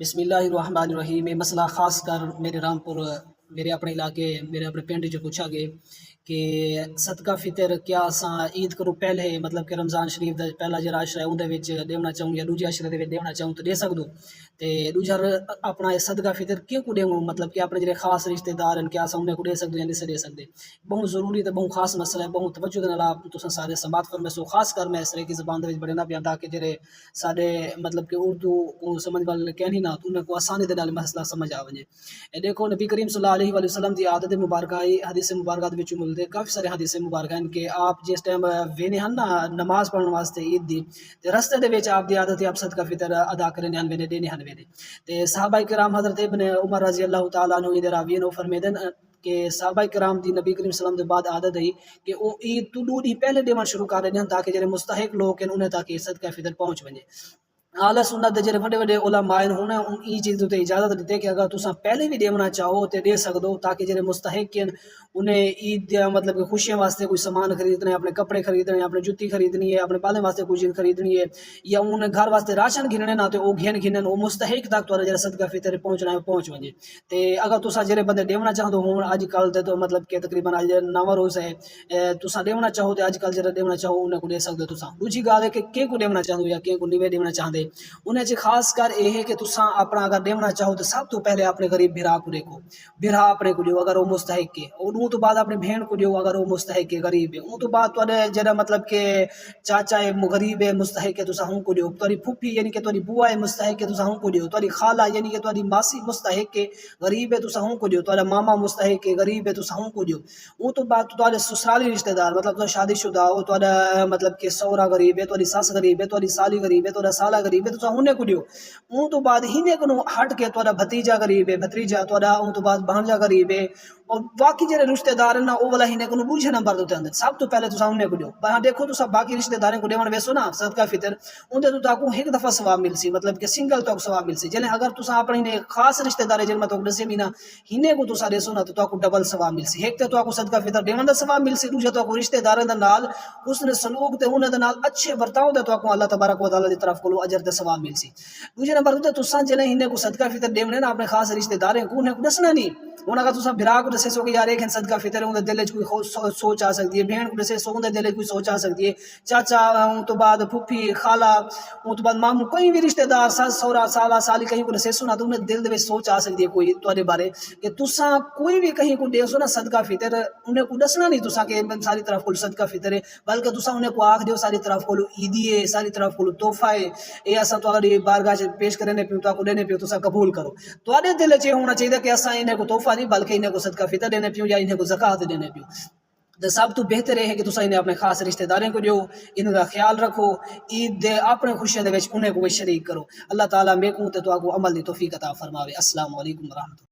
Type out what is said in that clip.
بسم اللہ الرحمن الرحیم. یہ مسئلہ خاص کر میرے رامپور میرے اپنے علاقے میرے اپنے پنڈ جو پوچھا گئے کہ صدقہ فطر کیا اساں عید کرو پہلے مطلب کہ رمضان شریف دا پہلا جو عشرہ ہے اندر وچ دینا چاہوں یا دوجے عشرے دے وچ دینا چاہوں تو دے سکدو تے دوجا اپنا صدقہ فطر کیوں کو دیوں مطلب کہ اپنے جڑے خاص رشتہ دار ہیں کیا اساں انہیں کو دے سکدو یا نہیں دے سکدے. بہت ضروری تے بہت خاص مسئلہ ہے. بہت توجہ دے نال تساں سارے سماعت فرمائے سو. خاص کر میں اس طرح کی زبان دے وچ بڑے نہ بیان تاکہ جڑے سارے مطلب کہ اردو کو سمجھ والے کہنی نہ تو انہیں کو آسانی دے نال مسئلہ سمجھ آ ونجے. دیکھو نبی کریم صلی اللہ علیہ وسلم دی عادت مبارکہ حدیث مبارکات وچ ملدے کافی سارے حدیث مبارکہ ہیں کہ آپ جس ٹائم وینے ہن نا نماز پڑھن واسطے عید دی تے رستے دے وچ آپ دی عادت ہے آپ صدقہ فطر ادا کرنے ہن وینے دینے ہن وینے تے صحابہ کرام حضرت ابن عمر رضی اللہ تعالیٰ عنہ دے راوی نے فرمیدن کہ صحابہ کرام دی نبی کریم صلی اللہ علیہ وسلم دے بعد عادت ہے کہ وہ عید تو دو دی پہلے دیوان شروع کر رہے ہیں تاکہ جڑے مستحق لوگ ہیں انہیں تاکہ صدقہ فطر پہنچ ونجے. اعلیٰ سنت دے جڑے بڑے بڑے علماء ہونے ان ای چیز تے اجازت دیتے کہ اگر تساں پہلے بھی دینا چاہو تے دے سکدو تاکہ جڑے مستحق ہیں انہیں عید مطلب کہ خوشیاں واسطے کوئی سامان خریدنا ہے اپنے کپڑے خریدنے ہیں اپنے جُتی خریدنی ہے اپنے پالے واسطے کوئی چیز خریدنی ہے یا انہیں گھر واسطے راشن گھننے نہ تے وہ گھنن وہ مستحق تک تو جڑا صدقہ فطر پہنچنا ہے پہنچ ونجے. تے اگر تساں جڑے بندے دینا چاہندو ہون اج کل تے تو مطلب کہ تقریباً اج 9 روز ہے تساں دینا چاہو تے اج کل جڑا دینا چاہو انہیں کو دے سکدو تساں. دوسری گل ہے کہ کو دینا چاہندو یا کو نہیں دینا چاہندے انہیں چ خاص کر یہ ہے کہ تساں اپنا اگر دینا چاہو تو سب تو پہلے اپنے غریب بھرا کو دیکھو بھرا اپنے کو دیو اگر وہ مستحق ہے اور تو بعد اپنے بہن کو دیو اگر وہ مستحق ہے غریب ہے ان تو بعد تو جڑا مطلب کہ چاچا ہے غریب ہے مستحق ہے تساں ہوں کو دیو تاری پھپھی یعنی کہ تاری بوا ہے مستحق ہے تساں ہوں کو دیو تاری خالہ یعنی کہ تاری ماسی مستحق ہے غریب ہے تساں ہوں کو دیو تارا ماما مستحق ہے غریب ہے تساں ہوں کو دیو. وہ تو بعد تو سسرالی رشتہ دار مطلب تو شادی شدہ ہو تو مطلب کہ سورا غریب ہے تاری ساس غریب ہے تاری سالی غریب ہے تارا سالہ غریب ہے تساں ہوں کو دیو. اون تو بعد ہی کو ہٹ کے تھوڑا بھتیجا غریب ہے بھتریجا تھوڑا اون تو بعد بھانجا غریب ہے اور باقی جڑے رشتہ دار ہیں نا وہ والا ہی کو بوجھے نمبر دے اندر سب تو پہلے تساں انہیں کو دیو. دیکھو تو سب باقی رشتہ داروں کو دیون ویسو نا صدقہ فطر اندر تو تاکو ایک دفعہ ثواب مل سی مطلب کہ سنگل تو ثواب مل سی جنے اگر تساں اپنے خاص رشتہ دار جن میں تو دسے بھی نا ہنے کو تساں دیسو نا تو تاکو ڈبل ثواب مل سی. ایک تے تاکو صدقہ فطر دیون دا ثواب مل سی دوسرا تاکو رشتہ داروں دے نال حسن سلوک تے انہاں دے نال اچھے برتاؤ تے تاکو اللہ تبارک و تعالی دی طرف کو اجر تے ثواب مل سی. دوسرے نمبر تے تساں جنے ہنے کو صدقہ فطر دیونے نا اپنے خاص رشتہ داروں کو انہیں کو دسنا نہیں. ہن اگر تساں بھرا کو دسے سو کہ یار ایک صدقہ فطر اون دے دل وچ کوئی سوچ آ سکتی ہے بہن کو دسے سو دے دل وچ کوئی سوچ آ سکتی ہے چاچا اون تو بعد پھپھی خالہ اون تو بعد ماموں کوئی بھی رشتہ دار ساس سورا سالہ سالی کہیں کو دسے سو نا تو انہیں دل دے وچ سوچ آ سکتی ہے کوئی تواڈے بارے کہ تساں کوئی بھی کہیں کو دے سو نا صدقہ فطر انہیں کو دسنا نہیں تساں کہ ساری طرف کو صدقہ فطر ہے بلکہ تساں انہیں کو آکھ دیو ساری طرف کو عیدی ہے ساری طرف کو تحفہ ہے اے اساں تواڈی بارگاہ وچ پیش کرنے پیو تا کو دینے پیو تساں قبول کرو. تواڈے دل وچ ہونا چاہیے کہ اساں انہیں کو تحفہ نہیں بلکہ انہیں کو صدقہ فطر دینے پیو یا انہیں کو زکوٰۃ دینے پیو. تو سب تو بہتر ہے کہ تساں انہیں اپنے خاص رشتہ داروں کو دیو انہاں دا خیال رکھو عید دے اپنے خوشیاں دے وچ انہیں کو شریک کرو. اللہ تعالیٰ میرے کو تے تو عمل دی توفیق عطا فرماوے. السلام علیکم ورحمۃ اللہ.